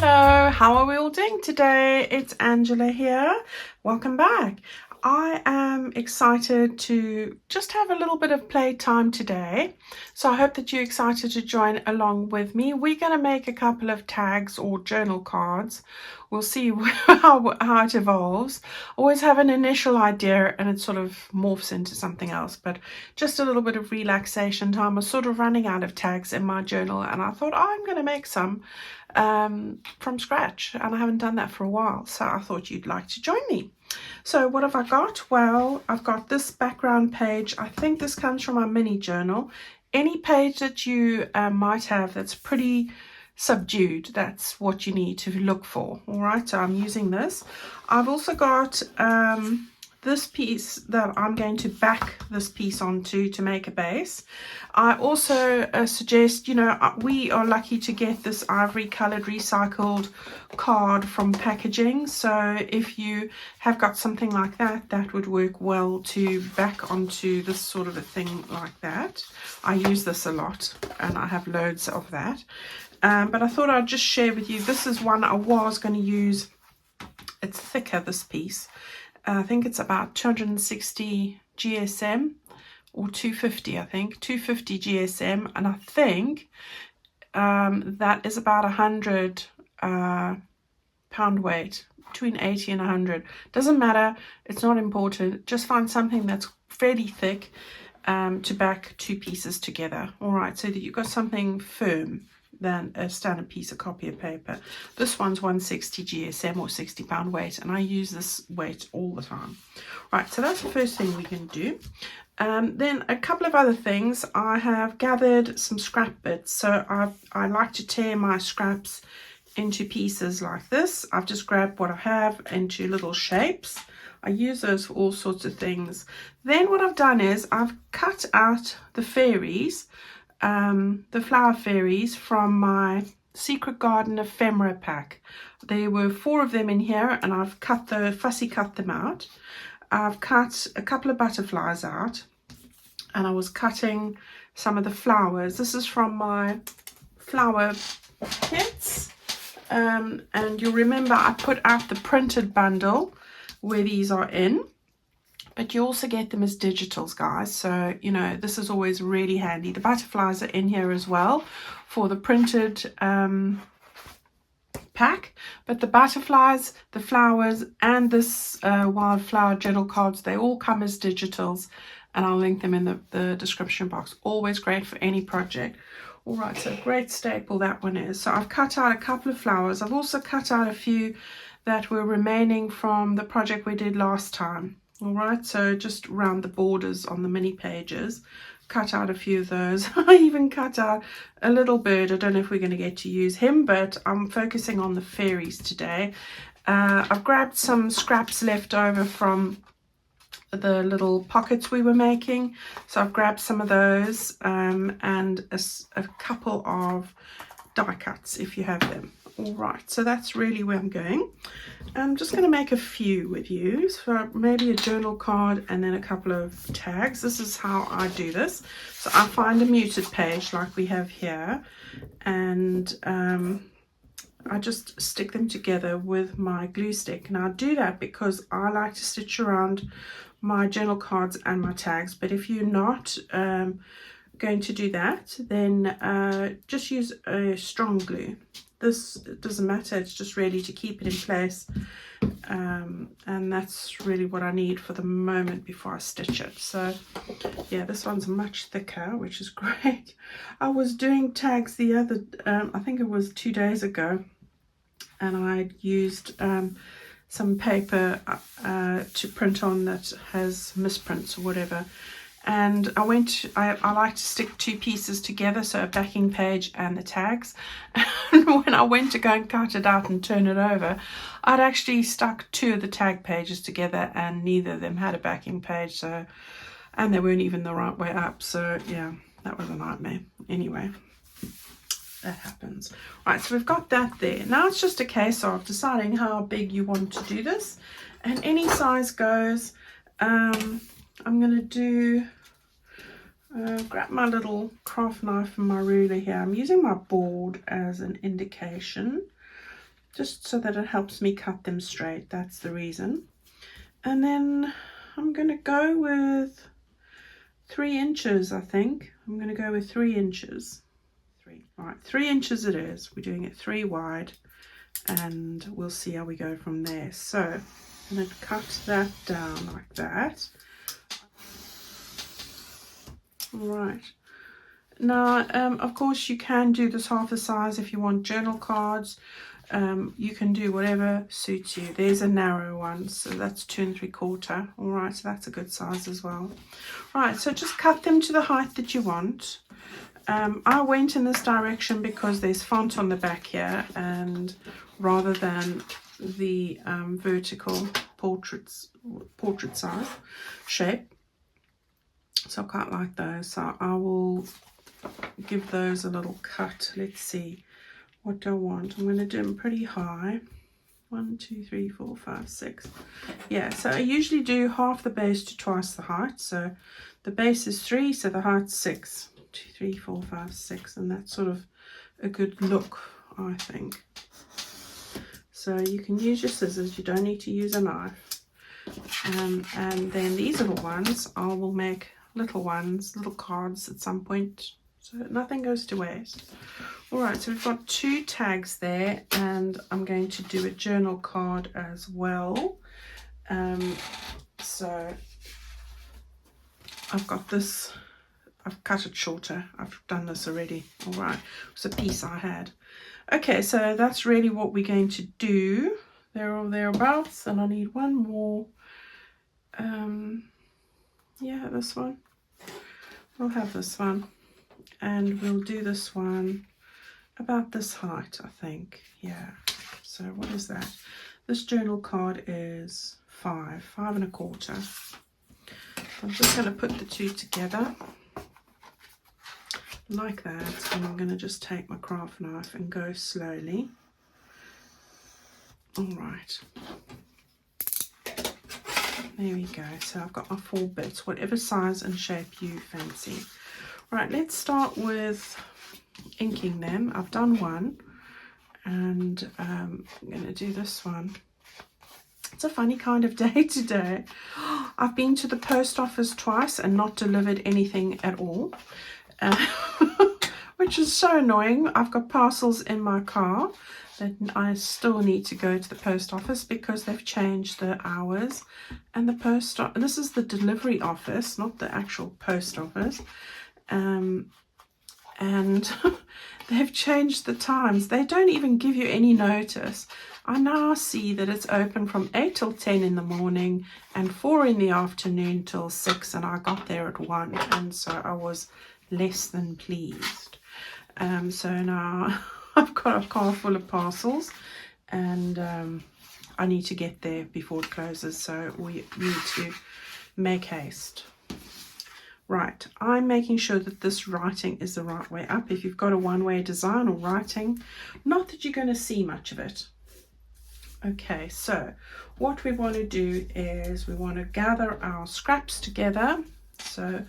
Hello, how are we all doing today? It's Angela here. Welcome back. I am excited to just have a little bit of playtime today. So I hope that you're excited to join along with me. We're going to make a couple of tags or journal cards. We'll see how it evolves. Always have an initial idea and it sort of morphs into something else, but just a little bit of relaxation time. I was sort of running out of tags in my journal and I thought, I'm going to make some from scratch, and I haven't done that for a while, so I thought you'd like to join me. So what have I got? Well, I've got this background page. I think this comes from my mini journal. Any page that you might have that's pretty subdued, that's what you need to look for. All right, so I'm using this. I've also got this piece that I'm going to back this piece onto to make a base. I also suggest, we are lucky to get this ivory colored recycled card from packaging. So if you have got something like that, that would work well to back onto this sort of a thing like that. I use this a lot and I have loads of that. But I thought I'd just share with you, this is one I was going to use. It's thicker, this piece. I think it's about 260 GSM or 250, I think 250 GSM, and I think that is about 100 pound weight, between 80 and 100. Doesn't matter, it's not important. Just find something that's fairly thick to back two pieces together. All right, so that you've got something firm than a standard piece of copy of paper. This one's 160 GSM or 60 pound weight, and I use this weight all the time. Right, so that's the first thing we can do. Then a couple of other things. I have gathered some scrap bits, so I like to tear my scraps into pieces like this. I've just grabbed what I have into little shapes. I use those for all sorts of things. Then what I've done is I've cut out the fairies, the flower fairies from my Secret Garden ephemera pack. There were 4 of them in here, and I've fussy cut them out. I've cut a couple of butterflies out, and I was cutting some of the flowers. This is from my flower kits, and you'll remember I put out the printed bundle where these are in. But you also get them as digitals, guys. So, this is always really handy. The butterflies are in here as well for the printed pack. But the butterflies, the flowers, and this wildflower journal cards, they all come as digitals. And I'll link them in the description box. Always great for any project. All right, so great staple that one is. So I've cut out a couple of flowers. I've also cut out a few that were remaining from the project we did last time. All right, so just around the borders on the mini pages, cut out a few of those. I even cut out a little bird. I don't know if we're going to get to use him, but I'm focusing on the fairies today. I've grabbed some scraps left over from the little pockets we were making. So I've grabbed some of those and a couple of die cuts if you have them. All right, so that's really where I'm going. I'm just going to make a few with you, so maybe a journal card and then a couple of tags. This is how I do this. So I find a muted page like we have here, and I just stick them together with my glue stick. And I do that because I like to stitch around my journal cards and my tags. But if you're not going to do that, then just use a strong glue. This doesn't matter, it's just really to keep it in place, and that's really what I need for the moment before I stitch it. So yeah, this one's much thicker, which is great. I was doing tags the other I think it was 2 days ago, and I used some paper to print on that has misprints or whatever. And I like to stick 2 pieces together, so a backing page and the tags. And when I went to go and cut it out and turn it over, I'd actually stuck 2 of the tag pages together, and neither of them had a backing page. So, and they weren't even the right way up. So yeah, that was a nightmare. Anyway, that happens. Right, so we've got that there. Now it's just a case of deciding how big you want to do this, and any size goes. I'm going to do, grab my little craft knife and my ruler here. I'm using my board as an indication. just so that it helps me cut them straight. That's the reason. And then I'm going to go with 3 inches, I think. I'm going to go with 3 inches. All right, 3 inches it is. We're doing it 3 wide, and we'll see how we go from there. So I'm going to cut that down like that. All right. Now, of course, you can do this half the size if you want journal cards. You can do whatever suits you. There's a narrow one, so that's 2 3/4. All right, so that's a good size as well. Right, so just cut them to the height that you want. I went in this direction because there's font on the back here, and rather than the vertical portrait size shape. So I quite like those. So I will give those a little cut. Let's see. What do I want? I'm going to do them pretty high. 1, 2, 3, 4, 5, 6. Yeah, so I usually do half the base to twice the height. So the base is 3, so the height's 6. 2, 3, 4, 5, 6, and that's sort of a good look, I think. So you can use your scissors. You don't need to use a knife. And then these little ones, I will make little ones, little cards at some point, so nothing goes to waste. All right, so we've got 2 tags there, and I'm going to do a journal card as well. So I've got this, I've cut it shorter. I've done this already. All right, it was a piece I had. Okay, so that's really what we're going to do. There or thereabouts, and I need one more. Yeah, this one. We'll have this one, and we'll do this one about this height, I think. Yeah, so what is that? This journal card is 5 1/4. I'm just going to put the 2 together like that, and I'm going to just take my craft knife and go slowly. All right, there we go. So I've got my 4 bits, whatever size and shape you fancy. Right, let's start with inking them. I've done one, and I'm going to do this one. It's a funny kind of day today. I've been to the post office twice and not delivered anything at all, which is so annoying. I've got parcels in my car that I still need to go to the post office because they've changed the hours, and this is the delivery office, not the actual post office, and they've changed the times. They don't even give you any notice. I now see that it's open from 8 till 10 in the morning and 4 in the afternoon till 6, and I got there at 1, and so I was less than pleased. So now I've got a car full of parcels, and I need to get there before it closes, so we need to make haste. Right, I'm making sure that this writing is the right way up. If you've got a one-way design or writing, not that you're going to see much of it. Okay, so what we want to do is we want to gather our scraps together. So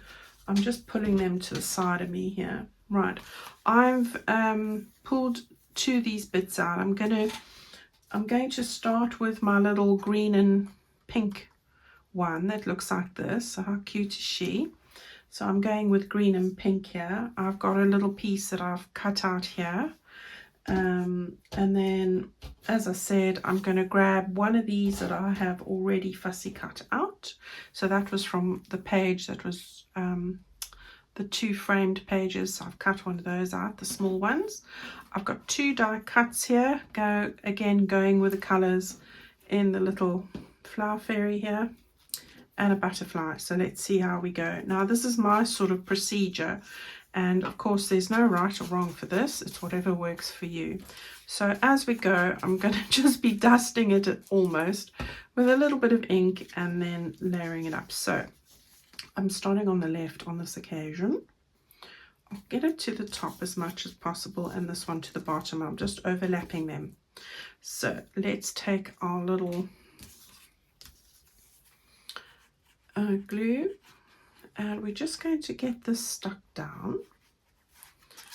I'm just pulling them to the side of me here. Right, I've pulled 2 of these bits out. I'm going to start with my little green and pink one that looks like this. So how cute is she? So I'm going with green and pink here. I've got a little piece that I've cut out here. And then, as I said, I'm going to grab one of these that I have already fussy cut out. So that was from the page that was the 2 framed pages. So I've cut one of those out, the small ones. I've got 2 die cuts here. Going with the colors in the little flower fairy here, and a butterfly. So let's see how we go. Now this is my sort of procedure, and of course there's no right or wrong for this. It's whatever works for you. So as we go, I'm going to just be dusting it almost with a little bit of ink and then layering it up. So I'm starting on the left on this occasion. I'll get it to the top as much as possible, and this one to the bottom. I'm just overlapping them. So let's take our little glue, and we're just going to get this stuck down.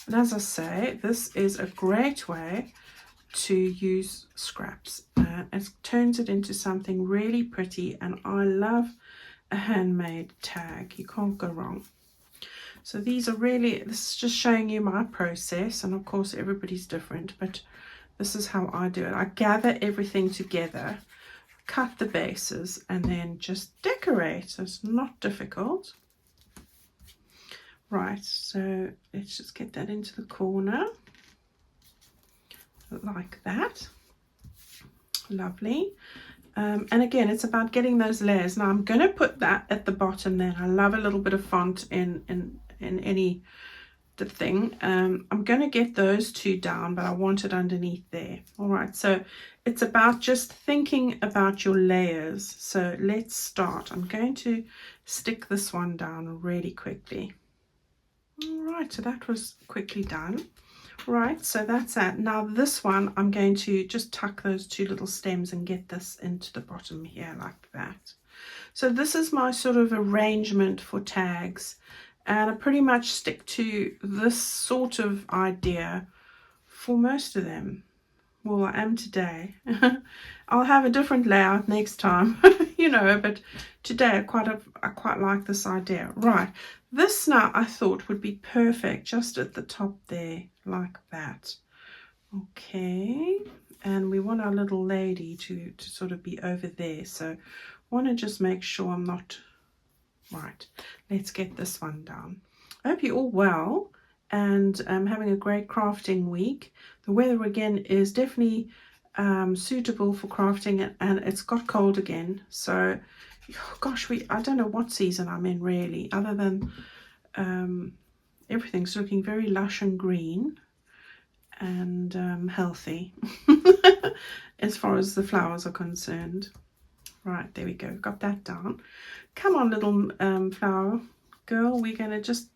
And as I say, this is a great way to use scraps. It turns it into something really pretty, and I love a handmade tag. You can't go wrong. So these are really, this is just showing you my process, and of course everybody's different, but this is how I do it. I gather everything together, cut the bases, and then just decorate. It's not difficult. Right, so let's just get that into the corner like that. Lovely. And again, it's about getting those layers. Now I'm going to put that at the bottom then. I love a little bit of font in any thing. I'm going to get those two down, but I want it underneath there. All right, so it's about just thinking about your layers. So let's start. I'm going to stick this one down really quickly. All right, so that was quickly done. Right, so that's that. Now this one, I'm going to just tuck those two little stems and get this into the bottom here like that. So this is my sort of arrangement for tags, and I pretty much stick to this sort of idea for most of them. Well, I am today. I'll have a different layout next time, you know, but today I quite like this idea. Right, this now I thought would be perfect just at the top there, like that. Okay, and we want our little lady to sort of be over there, so I want to just make sure I'm not... Right, let's get this one down. I hope you're all well and having a great crafting week. The weather again is definitely suitable for crafting, and it's got cold again. So, gosh, I don't know what season I'm in really, other than everything's looking very lush and green and healthy as far as the flowers are concerned. Right, there we go, got that down. Come on, little flower girl, we're going to just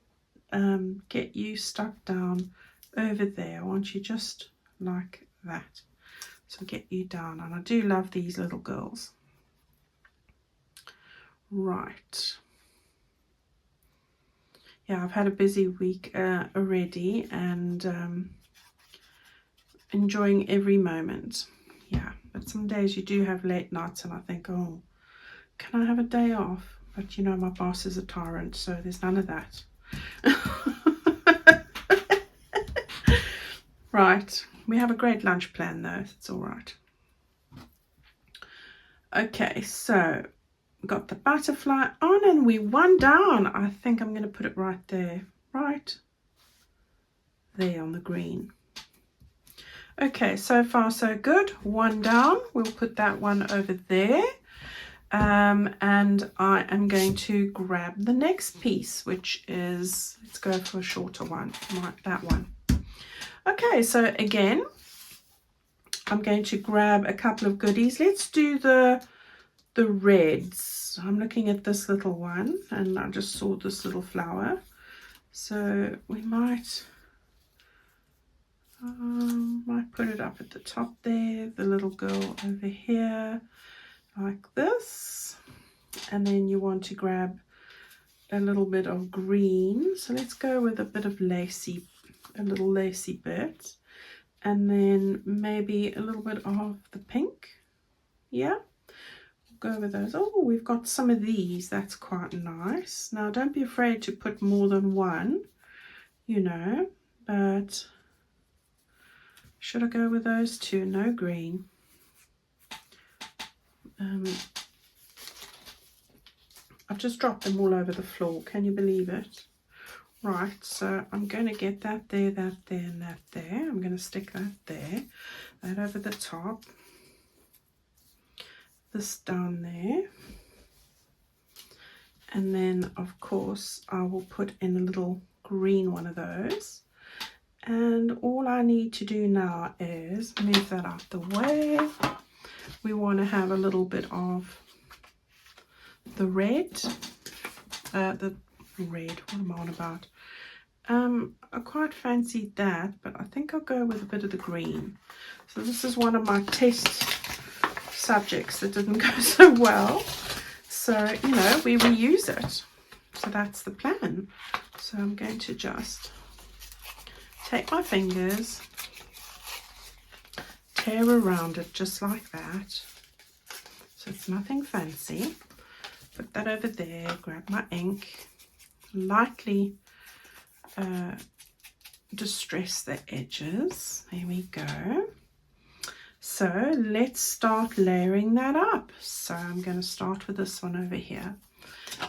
get you stuck down over there. I want you just like that. So get you down, and I do love these little girls. Right. Yeah, I've had a busy week already, and enjoying every moment. Yeah, but some days you do have late nights and I think, oh, can I have a day off? But you know, my boss is a tyrant, so there's none of that. Right, we have a great lunch plan though, it's all right. Okay, so got the butterfly on, and we one down. I think I'm going to put it right there, right there on the green. Okay, so far so good. One down, we'll put that one over there. And I am going to grab the next piece, which is, let's go for a shorter one, like that one. Okay, so again, I'm going to grab a couple of goodies. Let's do the reds. I'm looking at this little one, and I just saw this little flower. So we might put it up at the top there, the little girl over here, like this. And then you want to grab a little bit of green. So let's go with a bit of lacy, a little lacy bit. And then maybe a little bit of the pink. Yeah, we'll go with those. Oh, we've got some of these. That's quite nice. Now, don't be afraid to put more than one, you know, but should I go with those two? No green. I've just dropped them all over the floor. Can you believe it? Right, so I'm going to get that there, and that there. I'm going to stick that there, that over the top, this down there. And then, of course, I will put in a little green one of those. And all I need to do now is move that out the way. We want to have a little bit of the red, what am I on about? I quite fancied that, but I think I'll go with a bit of the green. So this is one of my test subjects that didn't go so well. So, you know, we reuse it. So that's the plan. So I'm going to just take my fingers, hair around it just like that. So it's nothing fancy. Put that over there, grab my ink, lightly distress the edges. There we go. So let's start layering that up. So I'm going to start with this one over here.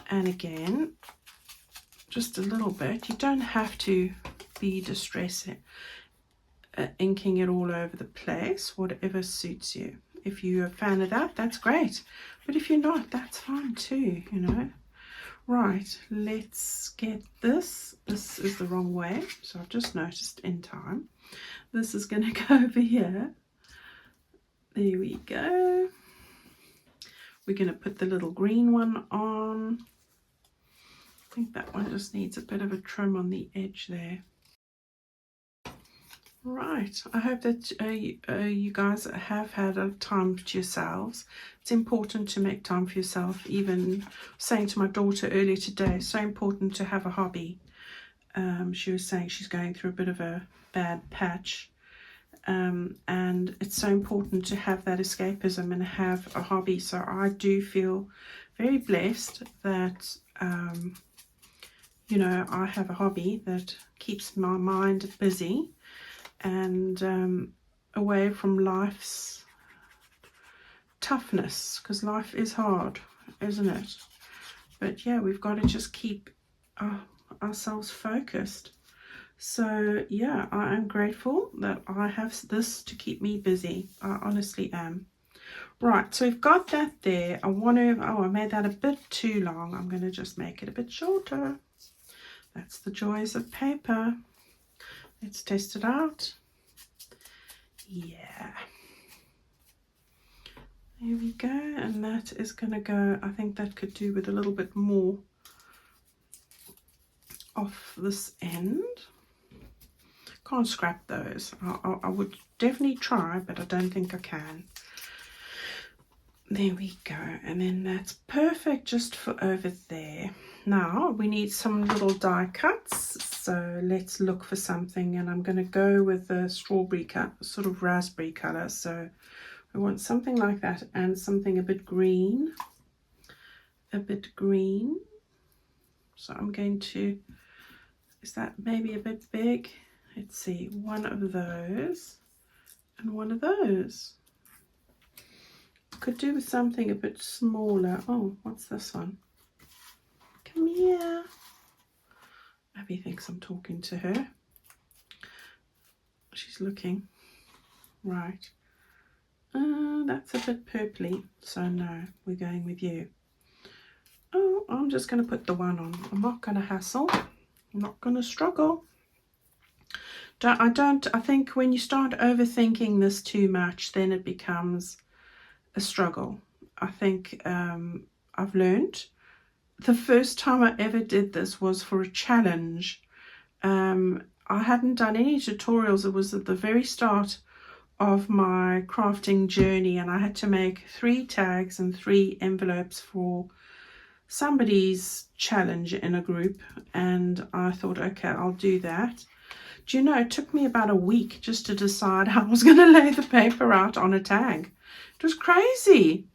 And again, just a little bit. You don't have to be distressing, inking it all over the place, whatever suits you. If you're a fan of that, that's great. But if you're not, that's fine too, you know. Right, let's get this. This is the wrong way, so I've just noticed in time. This is going to go over here. There we go. We're going to put the little green one on. I think that one just needs a bit of a trim on the edge there. Right, I hope that you guys have had a time to yourselves. It's important to make time for yourself. Even saying to my daughter earlier today, so important to have a hobby. She was saying she's going through a bit of a bad patch. And it's so important to have that escapism and have a hobby. So I do feel very blessed that, you know, I have a hobby that keeps my mind busy and away from life's toughness, because life is hard, isn't it? But yeah, we've got to just keep ourselves focused. So yeah, I am grateful that I have this to keep me busy. I honestly am. Right, so we've got that there. I want to, oh, I made that a bit too long. I'm going to just make it a bit shorter. That's the joys of paper. Let's test it out. Yeah. There we go. And that is going to go, I think that could do with a little bit more off this end. Can't scrap those. I would definitely try, but I don't think I can. There we go. And then that's perfect just for over there. Now we need some little die cuts. So let's look for something, and I'm going to go with the strawberry cut, sort of raspberry color. So we want something like that and something a bit green. A bit green. So I'm going to, is that maybe a bit big? Let's see, one of those and one of those. Could do with something a bit smaller. Oh, what's this one? Come here. Abby thinks I'm talking to her. She's looking. Right. That's a bit purpley, so no, we're going with you. Oh, I'm just going to put the one on. I'm not going to hassle. I'm not going to struggle. I think when you start overthinking this too much, then it becomes a struggle. I think I've learned. The first time I ever did this was for a challenge. I hadn't done any tutorials. It was at the very start of my crafting journey, and I had to make 3 tags and 3 envelopes for somebody's challenge in a group, and I thought, okay, I'll do that. Do you know, it took me about a week just to decide how I was going to lay the paper out on a tag. It was crazy,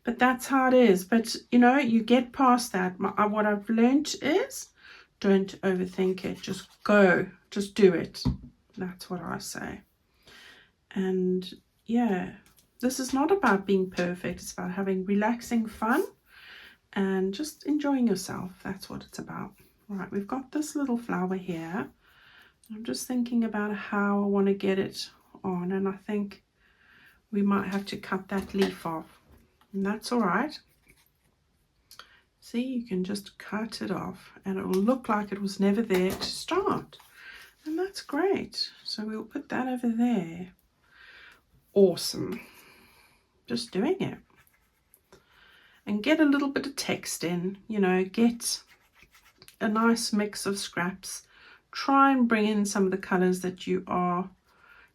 but that's how it is. But, you know, you get past that. What I've learned is don't overthink it. Just go. Just do it. That's what I say. And, yeah, this is not about being perfect. It's about having relaxing fun and just enjoying yourself. That's what it's about. Right, we've got this little flower here. I'm just thinking about how I want to get it on, and I think we might have to cut that leaf off, and that's all right. See, you can just cut it off and it will look like it was never there to start, and that's great. So we'll put that over there. Awesome. Just doing it. And get a little bit of text in, you know, get a nice mix of scraps. Try and bring in some of the colors that you are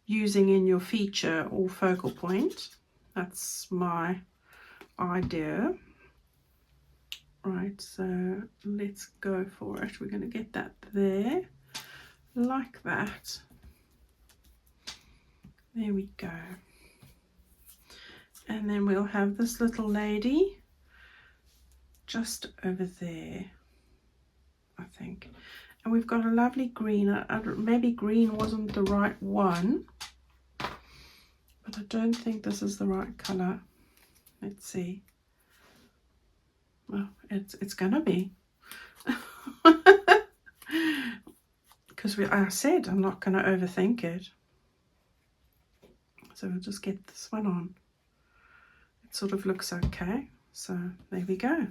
using in your feature or focal point. That's my idea. Right, so let's go for it. We're going to get that there, like that. There we go. And then we'll have this little lady just over there, I think. And we've got a lovely green. Maybe green wasn't the right one, but I don't think this is the right color. Let's see. Well, it's gonna be. Because I said I'm not gonna overthink it. So we'll just get this one on. It sort of looks okay. So there we go.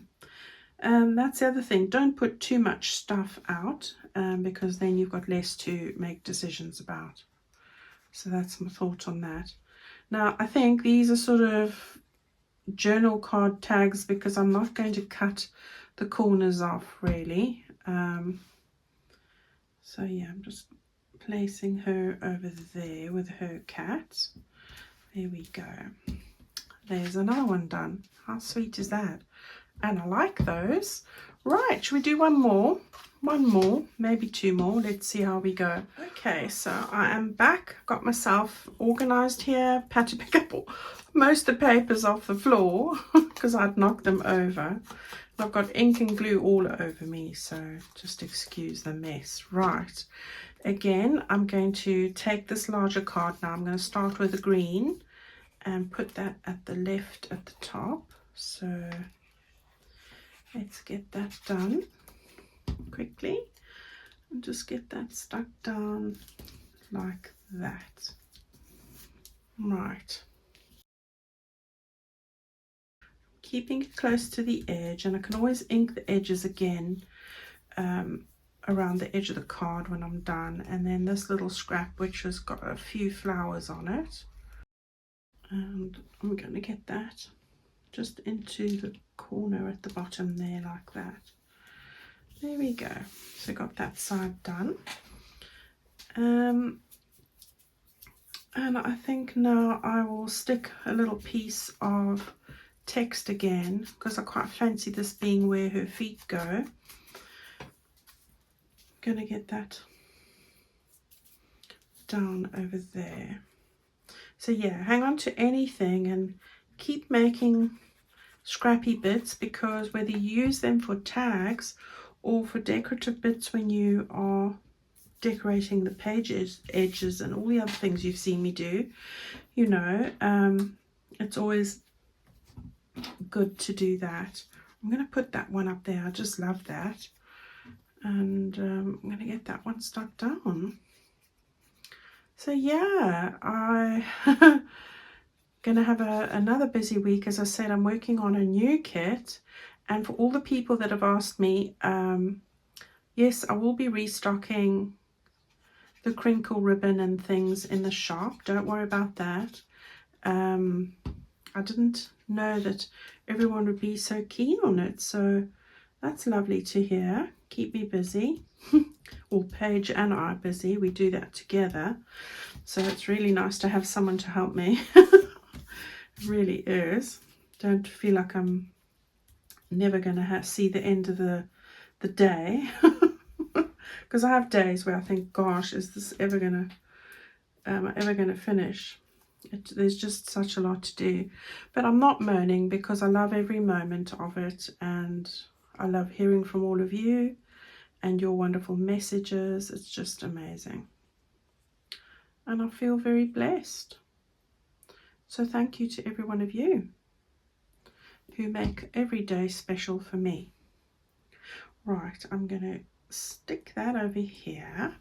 That's the other thing. Don't put too much stuff out because then you've got less to make decisions about. So that's my thought on that. Now, I think these are sort of journal card tags because I'm not going to cut the corners off really. So yeah, I'm just placing her over there with her cat. There we go. There's another one done. How sweet is that? And I like those. Right, should we do one more? One more, maybe two more. Let's see how we go. Okay, so I am back. Got myself organized here. Had to pick up most of the papers off the floor because I'd knocked them over. I've got ink and glue all over me, so just excuse the mess. Right, again, I'm going to take this larger card now. I'm going to start with the green and put that at the left at the top. So let's get that done quickly and just get that stuck down like that. Right. Keeping it close to the edge, and I can always ink the edges again around the edge of the card when I'm done. And then this little scrap which has got a few flowers on it, and I'm going to get that just into the corner at the bottom there like that. There we go. So got that side done. And I think now I will stick a little piece of text again because I quite fancy this being where her feet go. I'm gonna get that down over there. So yeah, hang on to anything and keep making scrappy bits, because whether you use them for tags or for decorative bits when you are decorating the pages, edges and all the other things you've seen me do, you know, it's always good to do that. I'm going to put that one up there. I just love that. And I'm going to get that one stuck down. So yeah, I going to have another busy week. As I said, I'm working on a new kit, and for all the people that have asked me, yes, I will be restocking the crinkle ribbon and things in the shop. Don't worry about that. I didn't know that everyone would be so keen on it, so that's lovely to hear. Keep me busy. Well, Paige and I are busy. We do that together, so it's really nice to have someone to help me. It really is. Don't feel like I'm never going to see the end of the day. Because I have days where I think, gosh, is this ever gonna finish? There's just such a lot to do, but I'm not moaning because I love every moment of it, and I love hearing from all of you and your wonderful messages. It's just amazing, and I feel very blessed. So thank you to every one of you who make every day special for me. Right, I'm going to stick that over here.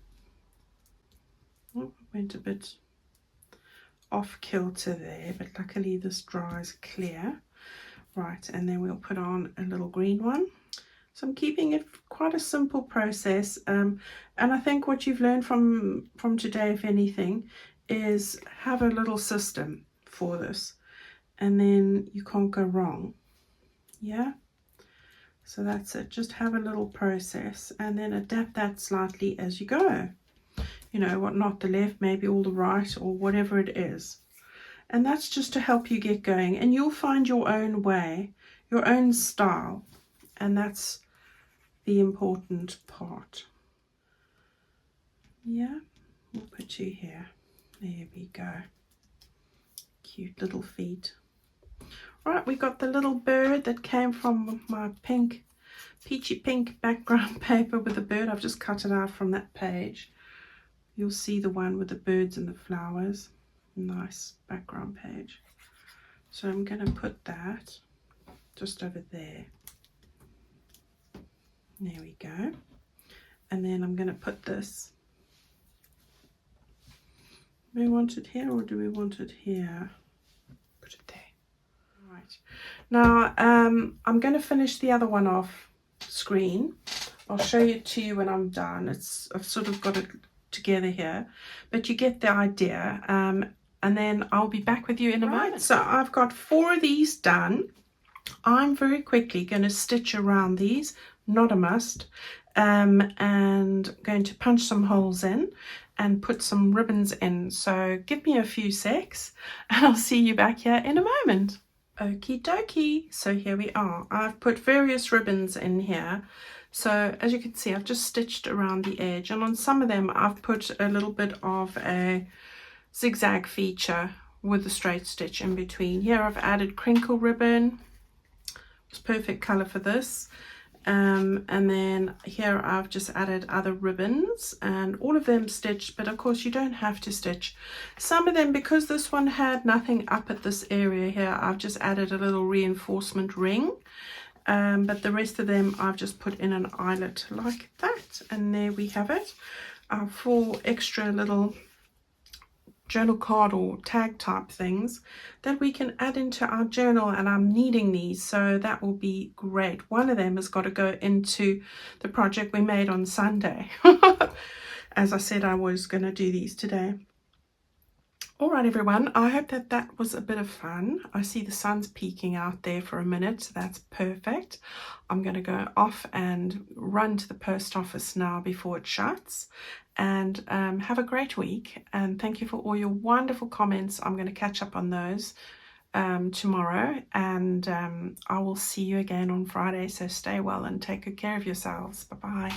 Oh, went a bit off kilter there, but luckily this dries clear. Right, and then we'll put on a little green one. So I'm keeping it quite a simple process, and I think what you've learned from today, if anything, is have a little system for this, and then you can't go wrong. Yeah, so that's it. Just have a little process and then adapt that slightly as you go. You know what, not the left, maybe all the right, or whatever it is. And that's just to help you get going, and you'll find your own way, your own style, and that's the important part. Yeah, we'll put you here. There we go. Cute little feet. Right, we got the little bird that came from my pink, peachy pink background paper with the bird. I've just cut it out from that page. You'll see the one with the birds and the flowers. Nice background page. So I'm going to put that just over there. There we go. And then I'm going to put this. Do we want it here or do we want it here? Put it there. Right. Now I'm going to finish the other one off screen. I'll show it to you when I'm done. I've sort of got it together here, but you get the idea. And then I'll be back with you in a moment. So I've got 4 of these done. I'm very quickly going to stitch around these, not a must, and going to punch some holes in and put some ribbons in. So give me a few secs and I'll see you back here in a moment. Okie dokie, so here we are. I've put various ribbons in here. So as you can see, I've just stitched around the edge, and on some of them I've put a little bit of a zigzag feature with a straight stitch in between. Here I've added crinkle ribbon. It's perfect color for this. And then here I've just added other ribbons, and all of them stitched, but of course you don't have to stitch. Some of them, because this one had nothing up at this area here, I've just added a little reinforcement ring. But the rest of them I've just put in an eyelet like that, and there we have it. 4 extra little journal card or tag type things that we can add into our journal, and I'm needing these, so that will be great. One of them has got to go into the project we made on Sunday. As I said, I was going to do these today. All right, everyone, I hope that that was a bit of fun. I see the sun's peeking out there for a minute, so that's perfect. I'm going to go off and run to the post office now before it shuts. And have a great week. And thank you for all your wonderful comments. I'm going to catch up on those tomorrow. And I will see you again on Friday. So stay well and take good care of yourselves. Bye-bye.